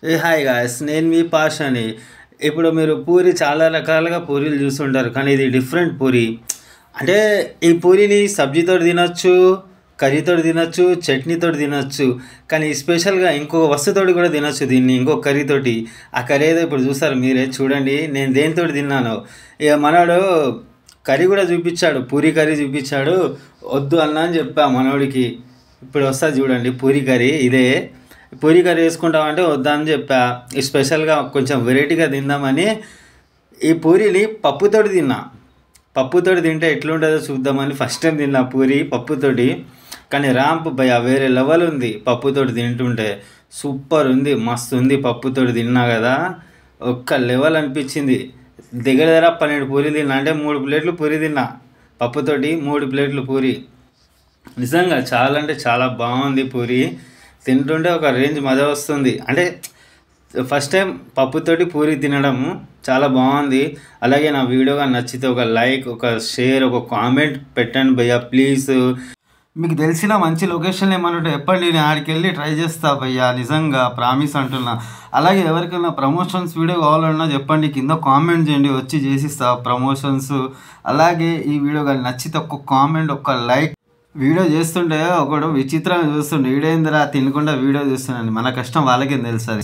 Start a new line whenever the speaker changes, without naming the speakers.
ఏ hi guys, నేను మీ పాషని. ఇప్పుడు మీరు పూరి చాలా రకాలుగా పూరీలు చూస్తుంటారు, కానీ ఇది డిఫరెంట్ పూరి. అంటే ఈ పూరిని సబ్జీతో తినొచ్చు, కర్రీతో తినొచ్చు, చట్నీతో తినొచ్చు. కానీ స్పెషల్గా ఇంకో వస్తుతోటి కూడా తినొచ్చు దీన్ని, ఇంకో కర్రీతోటి. ఆ కర్రీ ఏదో ఇప్పుడు చూస్తారు మీరే, చూడండి నేను దేనితో తిన్నాను. ఇక మనోడు కర్రీ కూడా చూపించాడు, పూరి కర్రీ చూపించాడు. వద్దు అన్నా అని చెప్పా మనోడికి. ఇప్పుడు వస్తా చూడండి, పూరి కర్రీ ఇదే. పూరి కర్రీ వేసుకుంటామంటే వద్దా అని చెప్పా. ఈ స్పెషల్గా కొంచెం వెరైటీగా తిందామని ఈ పూరిని పప్పుతోటి తిన్నా. పప్పుతోటి తింటే ఎట్లుంటుందో చూద్దామని ఫస్ట్ టైం తిన్నా పూరి పప్పుతోటి. కానీ ర్యాంప్ భయ వేరే లెవెల్ ఉంది పప్పుతోటి తింటుంటే. సూపర్ ఉంది, మస్తు ఉంది. పప్పుతోటి తిన్నా కదా, ఒక్క లెవెల్ అనిపించింది. దగ్గర దగ్గర 12 పూరి తిన్నా, అంటే 3 ప్లేట్లు పూరి తిన్నా పప్పుతోటి. 3 ప్లేట్లు పూరి. నిజంగా చాలా అంటే చాలా బాగుంది పూరి. తింటుంటే ఒక రేంజ్ మజా వస్తుంది. అంటే ఫస్ట్ టైం పప్పుతోటి పూరి తినడం చాలా బాగుంది. అలాగే నా వీడియోగా నచ్చితే ఒక లైక్, ఒక షేర్, ఒక కామెంట్ పెట్టండి భయ్యా ప్లీజ్. మీకు తెలిసిన మంచి లొకేషన్ ఏమన్నట్టు చెప్పండి, నేను ఆడికి వెళ్ళి ట్రై చేస్తా భయ్యా, నిజంగా ప్రామిస్ అంటున్నా. అలాగే ఎవరికైనా ప్రమోషన్స్ వీడియో కావాలన్నా చెప్పండి, కింద కామెంట్ చేయండి, వచ్చి చేసిస్తా ప్రమోషన్స్. అలాగే ఈ వీడియో కానీ నచ్చితే ఒక్క కామెంట్, ఒక్క లైక్. వీడియో చేస్తుంటే ఒకడు విచిత్రంగా చూస్తుండే, వీడేందిరా తినకుండా వీడియో చూస్తున్నాను. మన కష్టం వాళ్ళకేం తెలుస్తుంది.